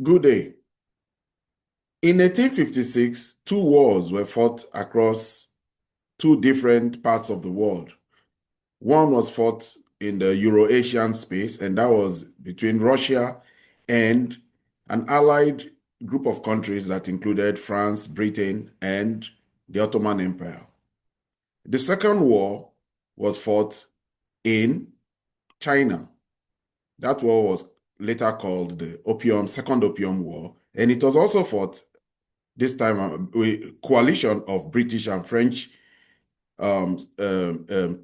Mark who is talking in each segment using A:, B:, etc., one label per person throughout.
A: Good day. In 1856, two wars were fought across two different parts of the world. One was fought in the Euro-Asian space, and that was between Russia and an allied group of countries that included France, Britain, and the Ottoman Empire. The second war was fought in China. That war was later called the Second Opium War, and it was also fought this time a coalition of British and French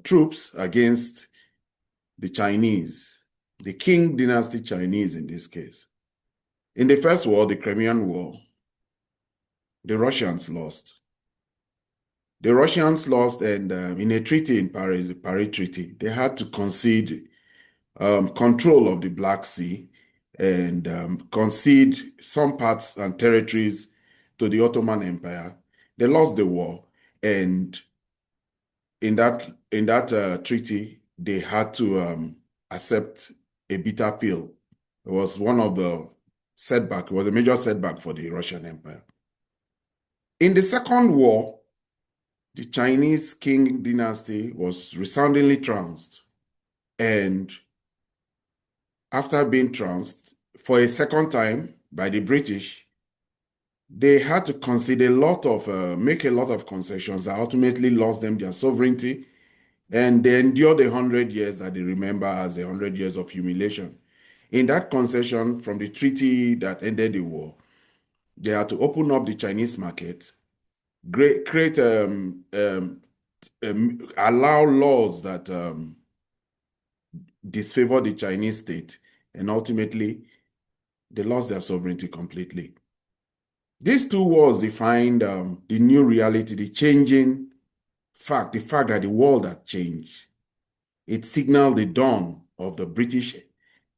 A: troops against the Chinese, the Qing dynasty Chinese in this case. In the First War, the Crimean War, the Russians lost. The Russians lost, and in a treaty in Paris, the Paris Treaty, they had to concede control of the Black Sea and concede some parts and territories to the Ottoman Empire. They lost the war, and in that treaty, they had to accept a bitter pill. It was one of the setback. It was a major setback for the Russian Empire. In the Second War, the Chinese Qing dynasty was resoundingly trounced, and after being trounced for a second time by the British, they had to concede make a lot of concessions that ultimately lost them their sovereignty, and they endured 100 years that they remember as 100 years of humiliation. In that concession from the treaty that ended the war, they had to open up the Chinese market, create, allow laws that disfavor the Chinese state, and ultimately they lost their sovereignty completely. These two wars defined the new reality, the changing fact, the fact that the world had changed. It signaled the dawn of the British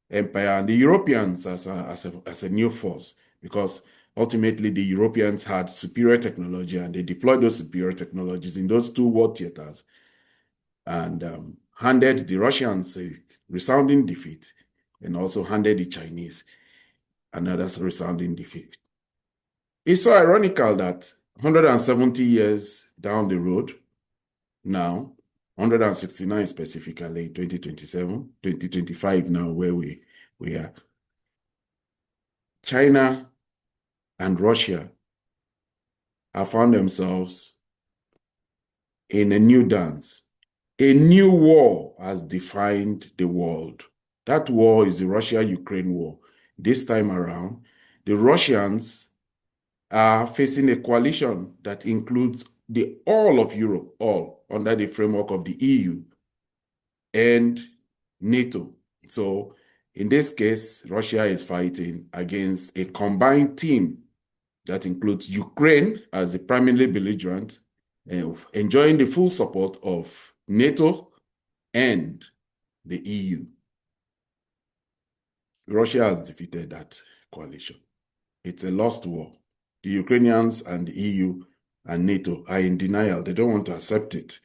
A: Empire and the Europeans as a new force, because ultimately the Europeans had superior technology and they deployed those superior technologies in those two war theaters and handed the Russians a resounding defeat and also handed the Chinese another resounding defeat. It's so ironical that 170 years down the road, now, 169 specifically in 2027, 2025 now where we are, China and Russia have found themselves in a new dance. A new war has defined the world. That war is the Russia-Ukraine war. This time around, the Russians are facing a coalition that includes all of Europe, all under the framework of the EU and NATO. So in this case, Russia is fighting against a combined team that includes Ukraine as the primarily belligerent, enjoying the full support of NATO and the EU. Russia has defeated that coalition. It's a lost war. The Ukrainians and the EU and NATO are in denial. They don't want to accept it.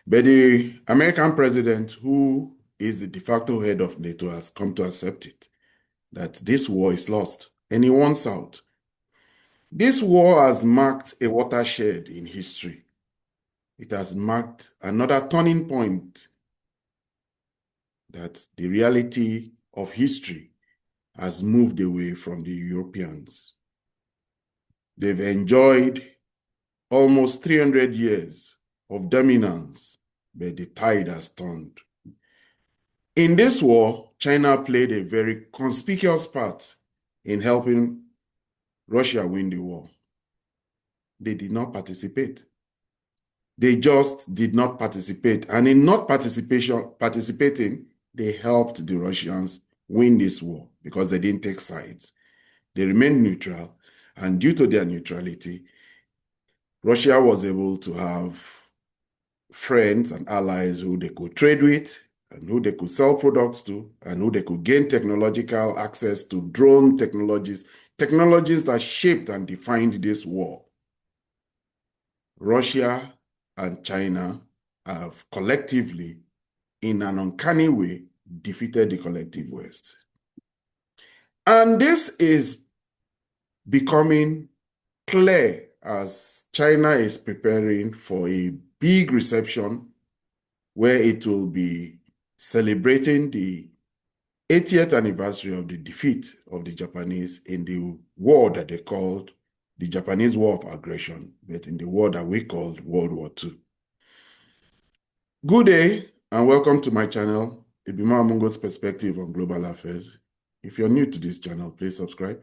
A: But the American president, who is the de facto head of NATO, has come to accept it, that this war is lost, and he wants out. This war has marked a watershed in history. It has marked another turning point, that the reality of history has moved away from the Europeans. They've enjoyed almost 300 years of dominance, but the tide has turned. In this war, China played a very conspicuous part in helping Russia win the war. They did not participate. They just did not participate. And in not participating, they helped the Russians win this war because they didn't take sides. They remained neutral. And due to their neutrality, Russia was able to have friends and allies who they could trade with and who they could sell products to and who they could gain technological access to, drone technologies that shaped and defined this war. Russia and China have collectively, in an uncanny way, defeated the collective West. And this is becoming clear as China is preparing for a big reception where it will be celebrating the 80th anniversary of the defeat of the Japanese in the war that they called the Japanese War of Aggression, but in the war that we called World War II. Good day and welcome to my channel, Ebima Amungo's Perspective on Global Affairs. If you're new to this channel, please subscribe.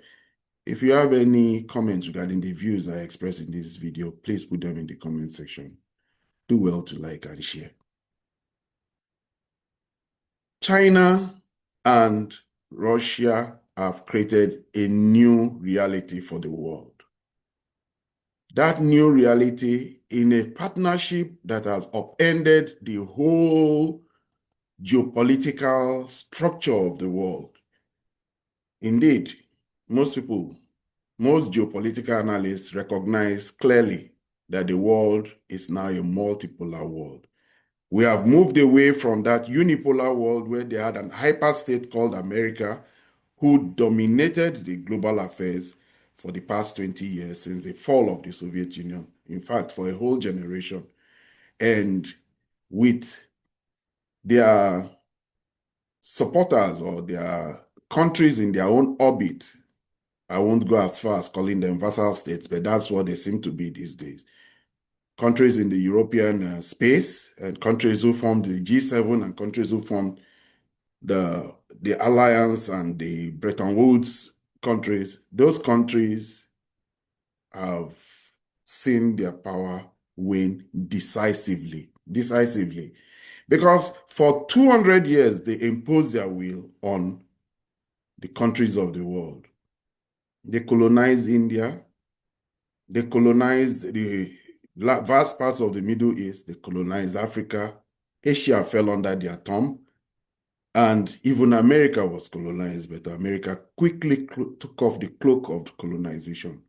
A: If you have any comments regarding the views I express in this video, please put them in the comment section. Do well to like and share. China and Russia have created a new reality for the world. That new reality in a partnership that has upended the whole geopolitical structure of the world. Indeed, most geopolitical analysts recognize clearly that the world is now a multipolar world. We have moved away from that unipolar world where they had an hyperstate called America who dominated the global affairs for the past 20 years since the fall of the Soviet Union. In fact, for a whole generation. And with their supporters or their countries in their own orbit, I won't go as far as calling them vassal states, but that's what they seem to be these days. Countries in the European space and countries who formed the G7 and countries who formed the Alliance and the Bretton Woods countries, those countries have seen their power wane decisively. Because for 200 years, they imposed their will on the countries of the world. They colonized India. They colonized the vast parts of the Middle East. They colonized Africa. Asia fell under their thumb. And even America was colonized, but America quickly took off the cloak of colonization.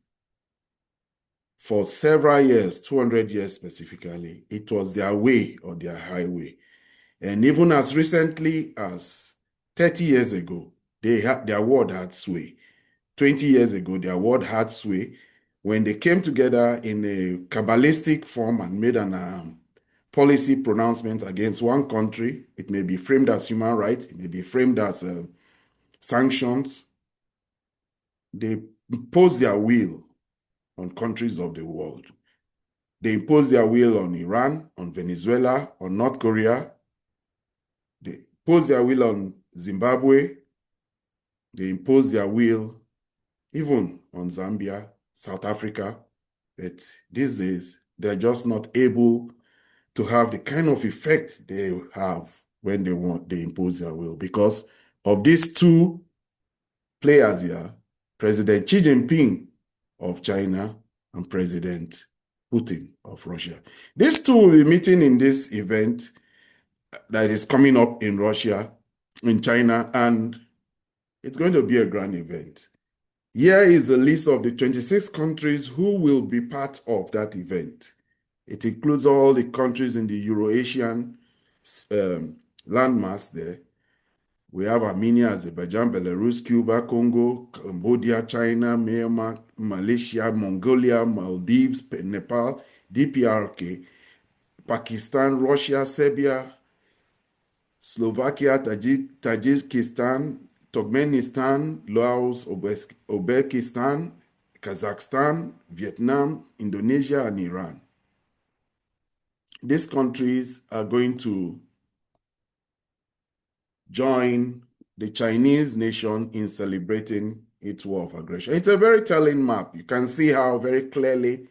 A: For several years, 200 years specifically, it was their way or their highway. And even as recently as 30 years ago, their word had sway. 20 years ago, their word had sway when they came together in a Kabbalistic form and made an policy pronouncement against one country. It may be framed as human rights. It may be framed as sanctions. They imposed their will on countries of the world. They imposed their will on Iran, on Venezuela, on North Korea. They imposed their will on Zimbabwe. They imposed their will even on Zambia, South Africa. But these days, they're just not able to have the kind of effect they have when they impose their will because of these two players here, President Xi Jinping of China and President Putin of Russia. These two will be meeting in this event that is coming up in Russia, in China, and it's going to be a grand event. Here is the list of the 26 countries who will be part of that event. It includes all the countries in the Euro-Asian landmass there. We have Armenia, Azerbaijan, Belarus, Cuba, Congo, Cambodia, China, Myanmar, Malaysia, Mongolia, Maldives, Nepal, DPRK, Pakistan, Russia, Serbia, Slovakia, Tajikistan, Turkmenistan, Laos, Uzbekistan, Kazakhstan, Vietnam, Indonesia, and Iran. These countries are going to join the Chinese nation in celebrating its war of aggression. It's a very telling map. You can see how very clearly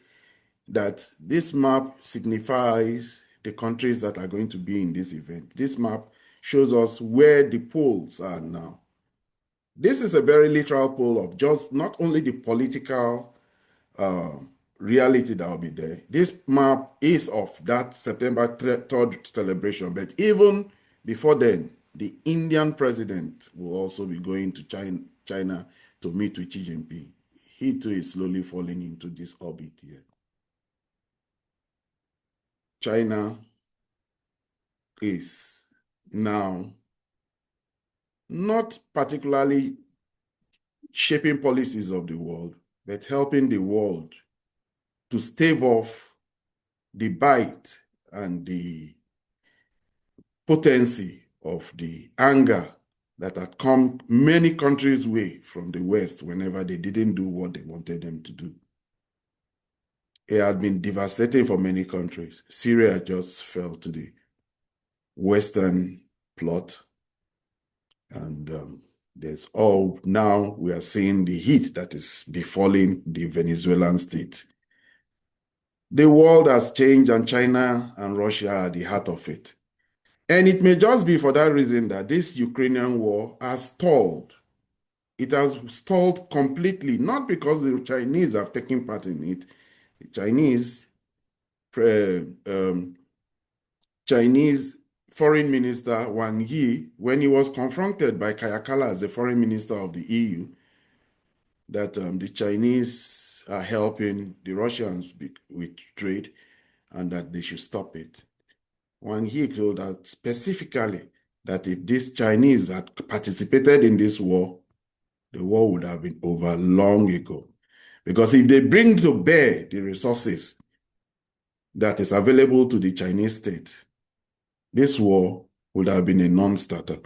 A: that this map signifies the countries that are going to be in this event. This map shows us where the poles are now. This is a very literal pole of just not only the political reality that will be there. This map is of that September 3rd celebration, but even before then, the Indian president will also be going to China to meet with Xi Jinping. He too is slowly falling into this orbit here. China is now not particularly shaping policies of the world, but helping the world to stave off the bite and the potency of the anger that had come many countries' way from the West whenever they didn't do what they wanted them to do. It had been devastating for many countries. Syria just fell to the Western plot. And now we are seeing the heat that is befalling the Venezuelan state. The world has changed, and China and Russia are at the heart of it. And it may just be for that reason that this Ukrainian war has stalled. It has stalled completely, not because the Chinese have taken part in it. The Chinese Foreign Minister Wang Yi, when he was confronted by Kaja Kallas, the Foreign Minister of the EU, that the Chinese are helping the Russians with trade and that they should stop it. Wang Yi told us specifically that if these Chinese had participated in this war, the war would have been over long ago. Because if they bring to bear the resources that is available to the Chinese state, this war would have been a non-starter.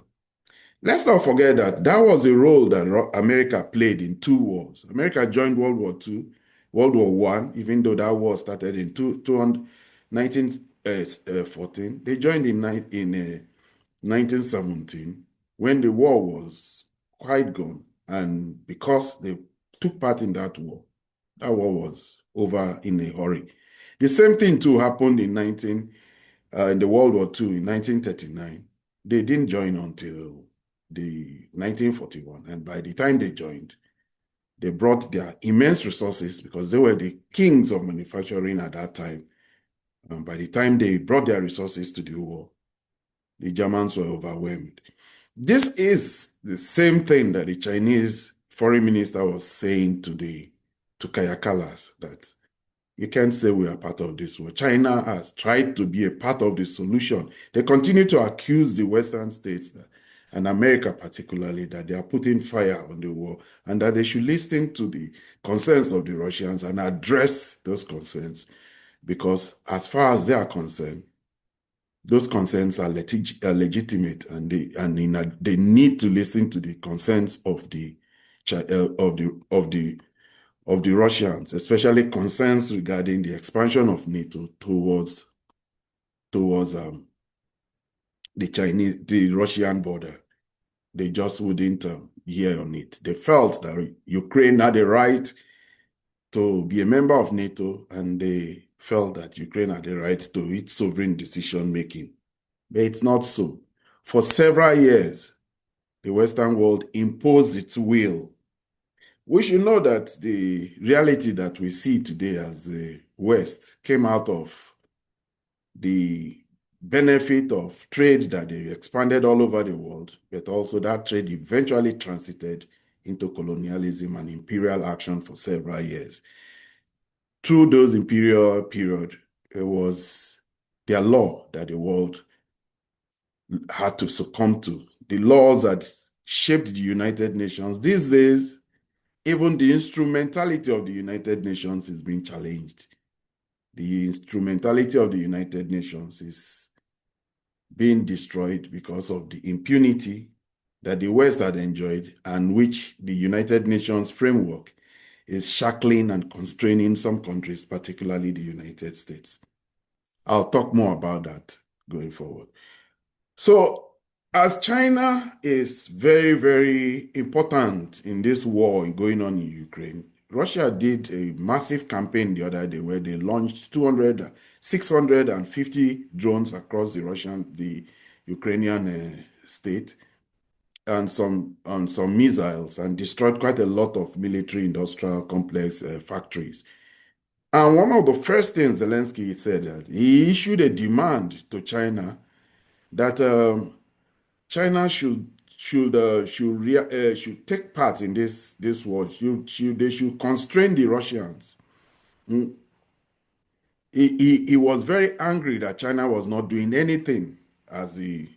A: Let's not forget that that was a role that America played in two wars. America joined World War II, World War I, even though that war started in 1914. They joined in 1917 when the war was quite gone. And because they took part in that war was over in a hurry. The same thing too happened in the World War II in 1939. They didn't join until the 1941. And by the time they joined, they brought their immense resources because they were the kings of manufacturing at that time. And by the time they brought their resources to the war, the Germans were overwhelmed. This is the same thing that the Chinese foreign minister was saying to Kaja Kallas, that you can't say we are part of this war. China has tried to be a part of the solution. They continue to accuse the Western states and America particularly that they are putting fire on the war and that they should listen to the concerns of the Russians and address those concerns, because as far as they are concerned, those concerns are legitimate, and they need to listen to the concerns of the Russians, especially concerns regarding the expansion of NATO towards the Russian border. They just wouldn't hear on it. They felt that Ukraine had a right to be a member of NATO, and they felt that Ukraine had a right to its sovereign decision-making. But it's not so. For several years, the Western world imposed its will. We should know that the reality that we see today as the West came out of the benefit of trade that they expanded all over the world, but also that trade eventually transited into colonialism and imperial action for several years. Through those imperial period, it was their law that the world had to succumb to. The laws that shaped the United Nations. These days, even the instrumentality of the United Nations is being challenged. The instrumentality of the United Nations is being destroyed because of the impunity that the West had enjoyed, and which the United Nations framework is shackling and constraining some countries, particularly the United States. I'll talk more about that going forward. So, as China is very, very important in this war going on in Ukraine, Russia did a massive campaign the other day where they launched 650 drones across the Ukrainian state, and some missiles, and destroyed quite a lot of military industrial complex factories. And one of the first things Zelensky said, that he issued a demand to China that China should take part in this war. They should constrain the Russians. He was very angry that China was not doing anything as the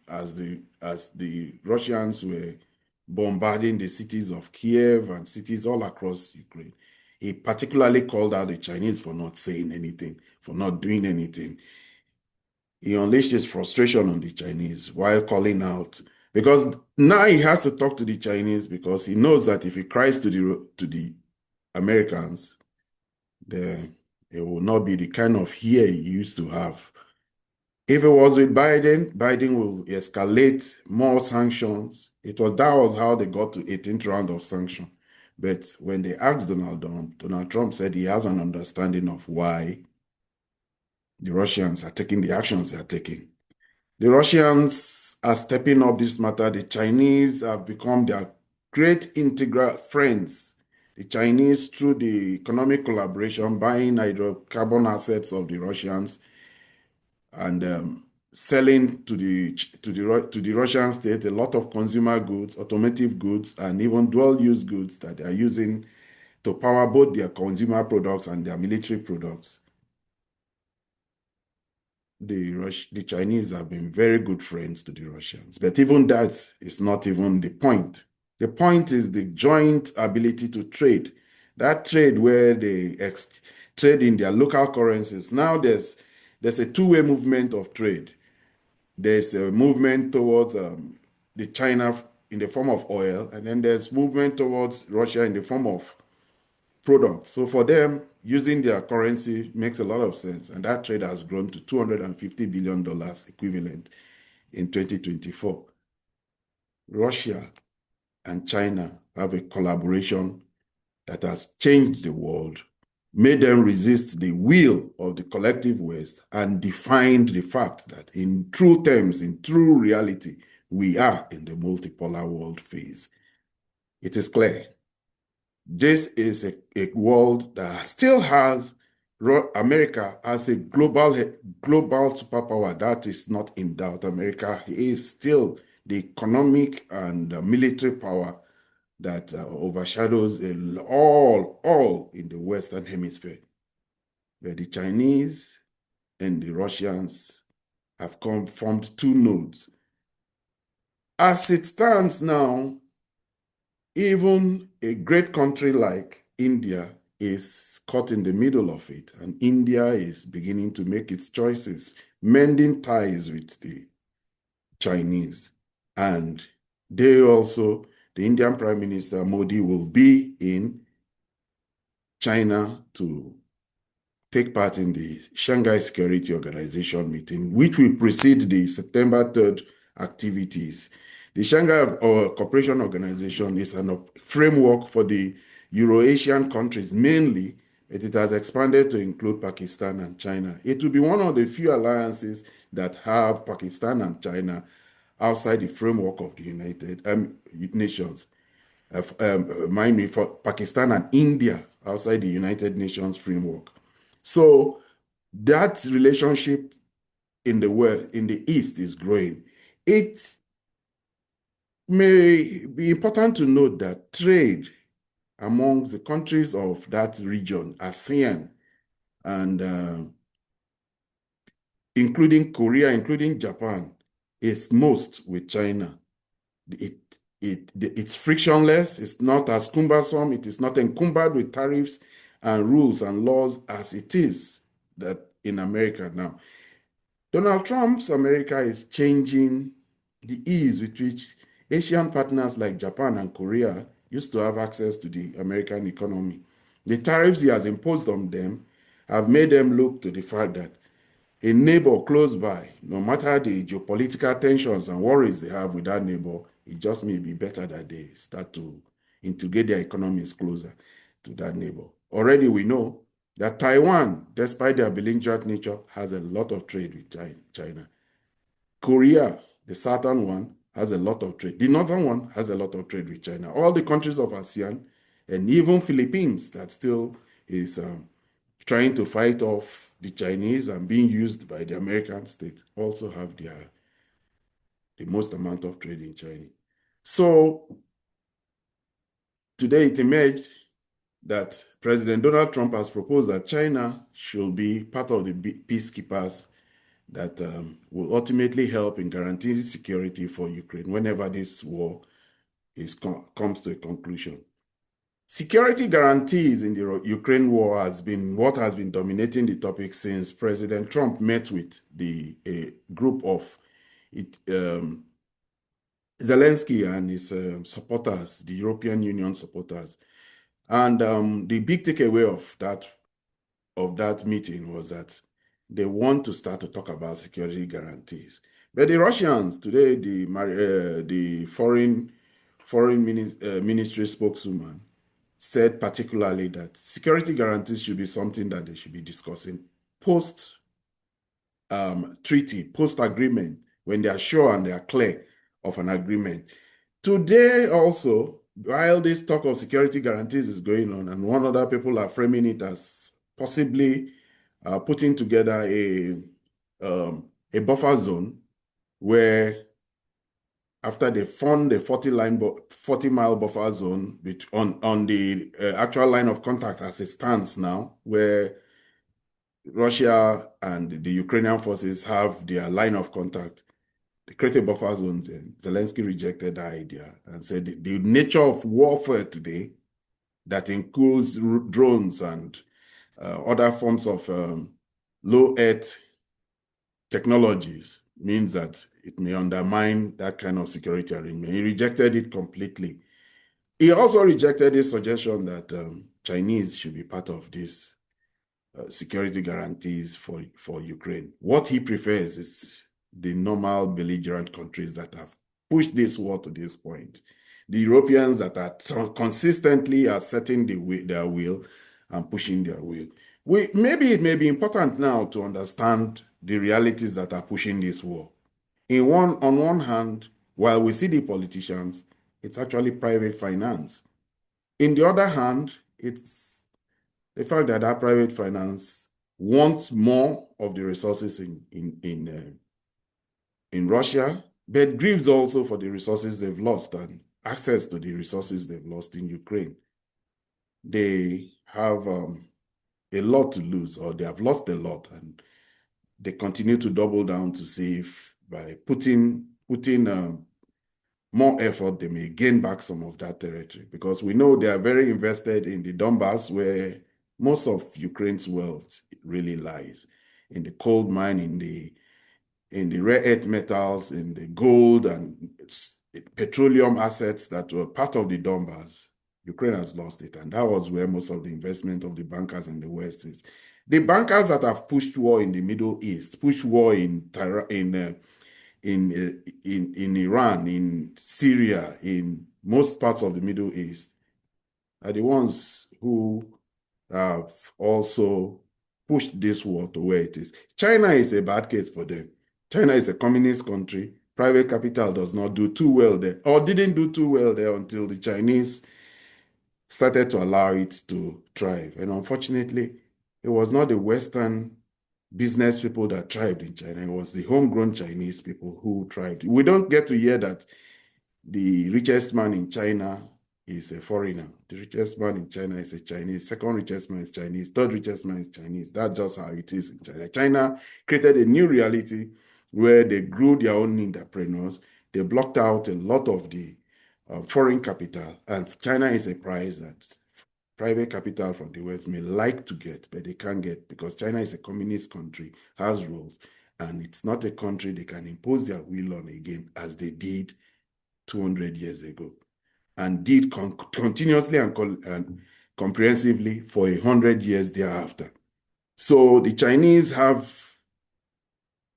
A: Russians were bombarding the cities of Kiev and cities all across Ukraine. he particularly called out the Chinese for not saying anything, for not doing anything. He unleashed his frustration on the Chinese while calling out, because now he has to talk to the Chinese, because he knows that if he cries to the Americans, then it will not be the kind of ear he used to have. If it was with Biden, Biden will escalate more sanctions. That was how they got to 18th round of sanction. But when they asked Donald Trump said he has an understanding of why the Russians are taking the actions they are taking. The Russians are stepping up this matter. The Chinese have become their great integral friends. The Chinese, through the economic collaboration, buying hydrocarbon assets of the Russians and selling to the Russian state a lot of consumer goods, automotive goods, and even dual-use goods that they are using to power both their consumer products and their military products. The Chinese have been very good friends to the Russians, but even that is not even the point. The point is the joint ability to trade. That trade where they trade in their local currencies. Now there's a two-way movement of trade. There's a movement towards the China in the form of oil, and then there's movement towards Russia in the form of products. So for them, using their currency makes a lot of sense. And that trade has grown to $250 billion equivalent in 2024. Russia and China have a collaboration that has changed the world, made them resist the will of the collective West, and defined the fact that in true terms, in true reality, we are in the multipolar world phase. It is clear. This is a world that still has America as a global superpower. That is not in doubt. America is still the economic and military power that overshadows all in the Western Hemisphere. But the Chinese and the Russians have formed two nodes. As it stands now, even a great country like India is caught in the middle of it, and India is beginning to make its choices, mending ties with the Chinese. And the Indian Prime Minister Modi will be in China to take part in the Shanghai Security Organization meeting, which will precede the September 3rd activities. The Shanghai Cooperation Organization is a framework for the Euro-Asian countries mainly, but it has expanded to include Pakistan and China. It will be one of the few alliances that have Pakistan and China outside the framework of the United Nations. Mind me, for Pakistan and India outside the United Nations framework. So that relationship in the East is growing. It may be important to note that trade among the countries of that region, ASEAN, and including Korea, including Japan, is most with China. It's frictionless, it's not as cumbersome, it is not encumbered with tariffs and rules and laws as it is that in America now. Donald Trump's America is changing the ease with which Asian partners like Japan and Korea used to have access to the American economy. The tariffs he has imposed on them have made them look to the fact that a neighbor close by, no matter the geopolitical tensions and worries they have with that neighbor, it just may be better that they start to integrate their economies closer to that neighbor. Already we know that Taiwan, despite their belligerent nature, has a lot of trade with China. Korea, the southern one, has a lot of trade. The northern one has a lot of trade with China. All the countries of ASEAN, and even Philippines, that still is trying to fight off the Chinese and being used by the American state, also have the most amount of trade in China. So today it emerged that President Donald Trump has proposed that China should be part of the peacekeepers that will ultimately help in guaranteeing security for Ukraine whenever this war comes to a conclusion. Security guarantees in the Ukraine war has been what has been dominating the topic since President Trump met with a group of Zelensky and his supporters, the European Union supporters. And the big takeaway of that meeting was that they want to start to talk about security guarantees. But the Russians today, the foreign ministry spokeswoman said particularly that security guarantees should be something that they should be discussing post treaty, post agreement, when they are sure and they are clear of an agreement. Today also, while this talk of security guarantees is going on, and one other people are framing it as possibly putting together a buffer zone where after they fund a 40-mile buffer zone on the actual line of contact as it stands now, where Russia and the Ukrainian forces have their line of contact, they create a buffer zone. Then Zelensky rejected that idea and said the nature of warfare today, that includes drones and other forms of low Earth technologies, means that it may undermine that kind of security arrangement. He rejected it completely. He also rejected the suggestion that Chinese should be part of this security guarantees for Ukraine. What he prefers is the normal belligerent countries that have pushed this war to this point. The Europeans that are consistently asserting their will and pushing their will. Maybe it may be important now to understand the realities that are pushing this war. On one hand, while we see the politicians, it's actually private finance. In the other hand, it's the fact that that private finance wants more of the resources in Russia, but grieves also for the resources they've lost and access to the resources they've lost in Ukraine. They have a lot to lose, or they have lost a lot, and they continue to double down to see if by putting more effort, they may gain back some of that territory, because we know they are very invested in the Donbass, where most of Ukraine's wealth really lies, in the coal mine, in the rare earth metals, in the gold and petroleum assets that were part of the Donbass. Ukraine has lost it, and that was where most of the investment of the bankers in the West is. The bankers that have pushed war in the Middle East, pushed war in Iran, in Syria, in most parts of the Middle East, are the ones who have also pushed this war to where it is. China is a bad case for them. China is a communist country. Private capital does not do too well there, or didn't do too well there until the Chinese started to allow it to thrive. And unfortunately, it was not the Western business people that thrived in China. It was the homegrown Chinese people who thrived. We don't get to hear that the richest man in China is a foreigner. The richest man in China is a Chinese. Second richest man is Chinese. Third richest man is Chinese. That's just how it is in China. China created a new reality where they grew their own entrepreneurs. They blocked out a lot of the foreign capital. And China is a prize that private capital from the West may like to get, but they can't get, because China is a communist country, has rules, and it's not a country they can impose their will on again, as they did 200 years ago, and did continuously and comprehensively for 100 years thereafter. So the Chinese have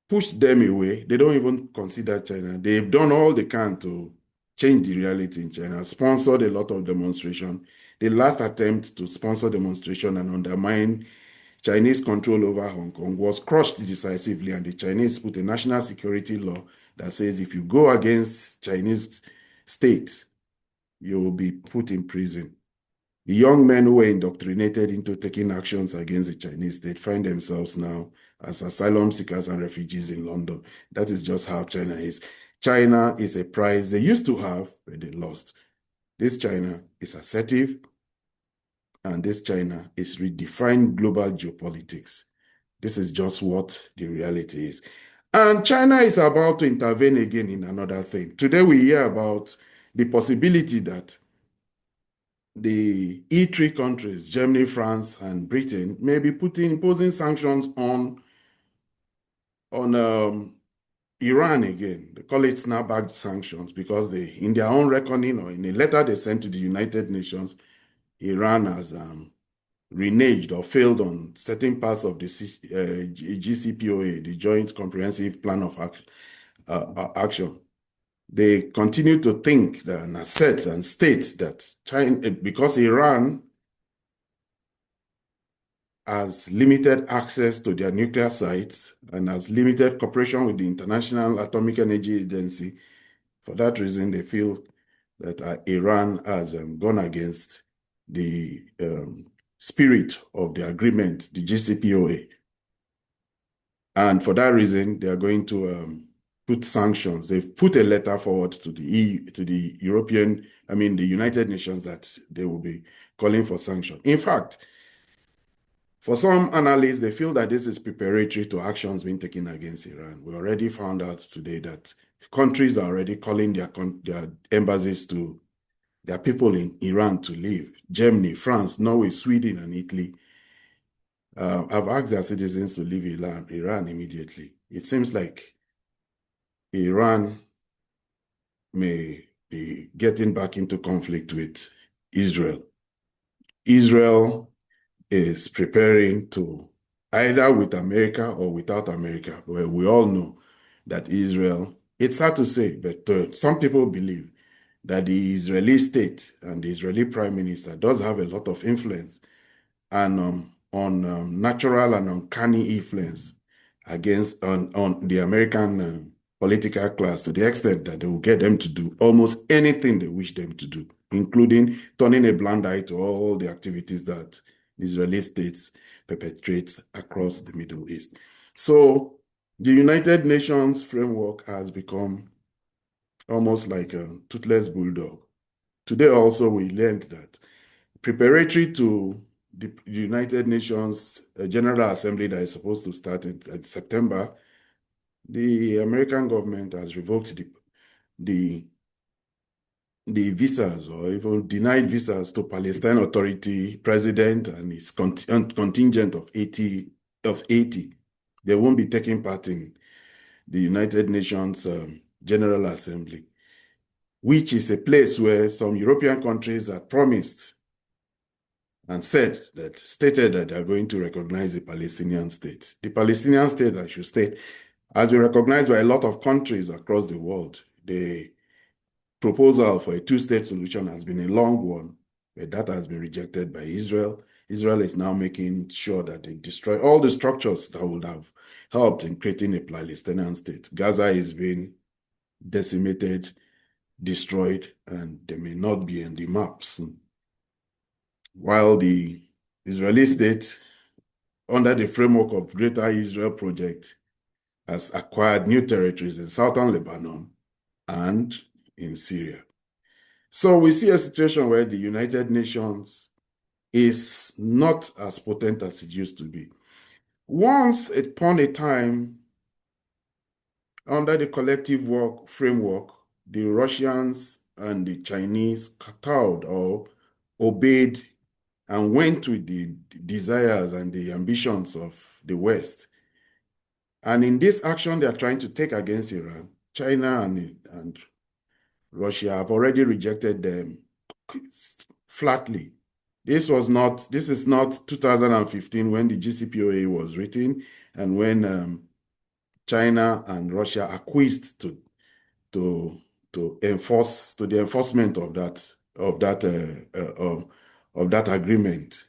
A: pushed them away. They don't even consider China. They've done all they can to change the reality in China, sponsored a lot of demonstration. The last attempt to sponsor demonstration and undermine Chinese control over Hong Kong was crushed decisively, and the Chinese put a national security law that says if you go against Chinese state, you will be put in prison. The young men who were indoctrinated into taking actions against the Chinese state find themselves now as asylum seekers and refugees in London. That is just how China is. China is a prize they used to have, but they lost. This China is assertive, and this China is redefined global geopolitics. This is just what the reality is. And China is about to intervene again in another thing. Today we hear about the possibility that the E3 countries, Germany, France, and Britain, may be imposing sanctions on Iran again. They call it snapback sanctions because in their own reckoning or in a letter they sent to the United Nations, Iran has reneged or failed on certain parts of the GCPOA, the Joint Comprehensive Plan of Action. They continue to think and assert and state that China, because Iran has limited access to their nuclear sites and has limited cooperation with the International Atomic Energy Agency. For that reason, they feel that Iran has gone against the spirit of the agreement, the JCPOA. And for that reason, they are going to put sanctions. They've put a letter forward to the the United Nations, that they will be calling for sanctions. In fact, for some analysts, they feel that this is preparatory to actions being taken against Iran. We already found out today that countries are already calling their embassies to their people in Iran to leave. Germany, France, Norway, Sweden, and Italy have asked their citizens to leave Iran immediately. It seems like Iran may be getting back into conflict with Israel. Israel is preparing to, either with America or without America, where we all know that Israel, it's hard to say, but some people believe that the Israeli state and the Israeli prime minister does have a lot of influence and on natural and uncanny influence on the American political class, to the extent that they will get them to do almost anything they wish them to do, including turning a blind eye to all the activities that the Israeli states perpetrates across the Middle East. So the United Nations framework has become almost like a toothless bulldog. Today also we learned that preparatory to the United Nations General Assembly that is supposed to start in September, the American government has revoked the visas, or even denied visas, to Palestine Authority president and his contingent of 80. They won't be taking part in the United Nations General Assembly, which is a place where some European countries had promised and stated that they are going to recognize the Palestinian state. The Palestinian state, I should state, has been recognized by a lot of countries across the world. The proposal for a two-state solution has been a long one, but that has been rejected by Israel. Israel is now making sure that they destroy all the structures that would have helped in creating a Palestinian state. Gaza is being decimated, destroyed, and they may not be in the maps. While the Israeli state, under the framework of Greater Israel Project, has acquired new territories in southern Lebanon and in Syria. So we see a situation where the United Nations is not as potent as it used to be. Once upon a time, under the collective work framework, the Russians and the Chinese kowtowed or obeyed and went with the desires and the ambitions of the West. And in this action they are trying to take against Iran, China and Russia have already rejected them flatly. This is not 2015 when the JCPOA was written and when China and Russia acquiesced to the enforcement of that agreement.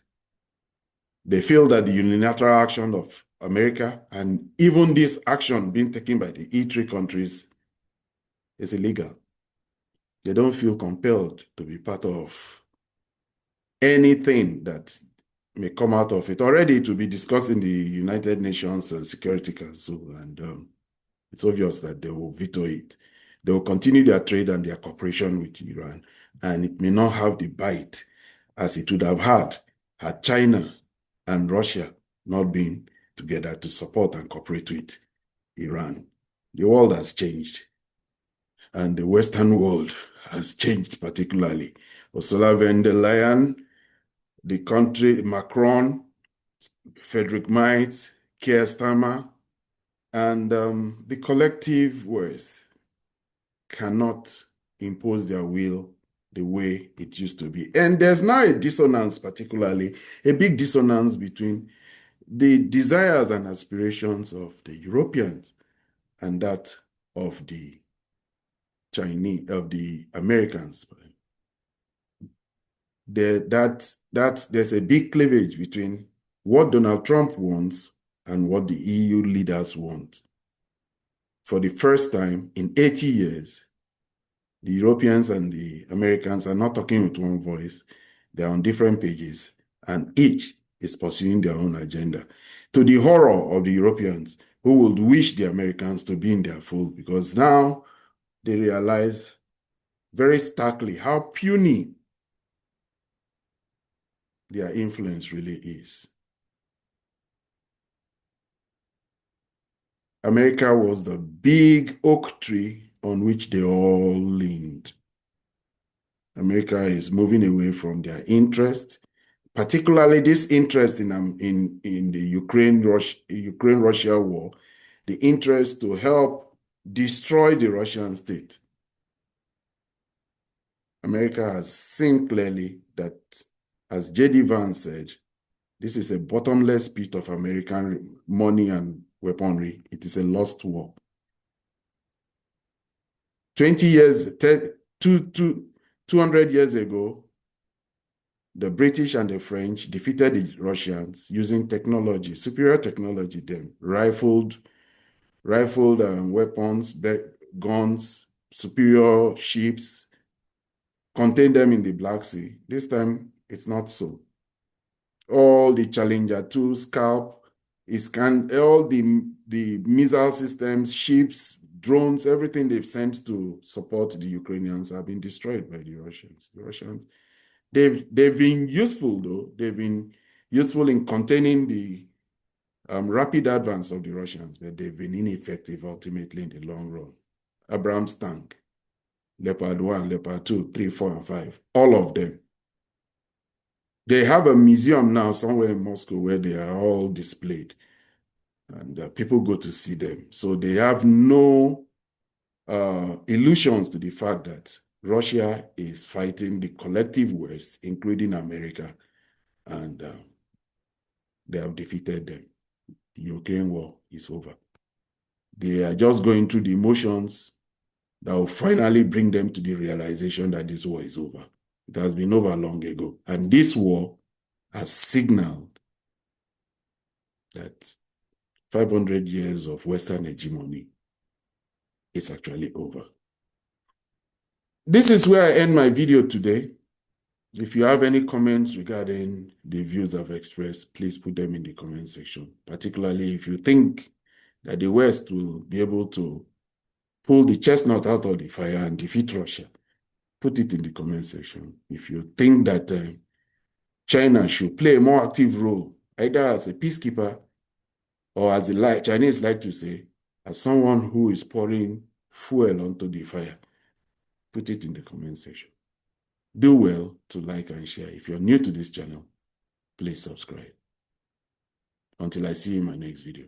A: They feel that the unilateral action of America and even this action being taken by the E3 countries is illegal. They don't feel compelled to be part of anything that may come out of it. Already it will be discussed in the United Nations Security Council, and it's obvious that they will veto it. They will continue their trade and their cooperation with Iran, and it may not have the bite as it would have had China and Russia not been together to support and cooperate with Iran. The world has changed, and the Western world has changed particularly. Ursula von der Leyen, the country, Macron, Frederick Merz, Keir Starmer, and the collective West cannot impose their will the way it used to be. And there's now a dissonance, particularly a big dissonance between the desires and aspirations of the Europeans and that of the Chinese, of the Americans. There's a big cleavage between what Donald Trump wants and what the EU leaders want. For the first time in 80 years, the Europeans and the Americans are not talking with one voice. They're on different pages, and each is pursuing their own agenda. To the horror of the Europeans, who would wish the Americans to be in their fold, because now they realize very starkly how puny their influence really is. America was the big oak tree on which they all leaned. America is moving away from their interest, particularly this interest in the Ukraine-Russia war, the interest to help destroy the Russian state. America has seen clearly that, as J.D. Vance said, this is a bottomless pit of American money and weaponry. It is a lost war. 20 years, 200 years ago, the British and the French defeated the Russians using technology, superior technology then, rifled weapons, guns, superior ships, contained them in the Black Sea. This time, it's not so. All the Challenger 2, Scalp, all the missile systems, ships, drones, everything they've sent to support the Ukrainians have been destroyed by the Russians. The Russians, they've been useful though. They've been useful in containing the rapid advance of the Russians, but they've been ineffective ultimately in the long run. Abrams tank, Leopard 1, Leopard 2, 3, 4, and 5, all of them. They have a museum now somewhere in Moscow where they are all displayed, and people go to see them. So they have no illusions to the fact that Russia is fighting the collective West, including America, and they have defeated them. The Ukraine war is over. They are just going through the emotions that will finally bring them to the realization that this war is over. It has been over long ago. And this war has signaled that 500 years of Western hegemony is actually over. This is where I end my video today. If you have any comments regarding the views I've expressed, please put them in the comment section, particularly if you think that the West will be able to pull the chestnut out of the fire and defeat Russia. Put it in the comment section. If you think that China should play a more active role, either as a peacekeeper or, as the Chinese like to say, as someone who is pouring fuel onto the fire, put it in the comment section. Do well to like and share. If you're new to this channel, please subscribe. Until I see you in my next video.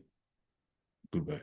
A: Goodbye.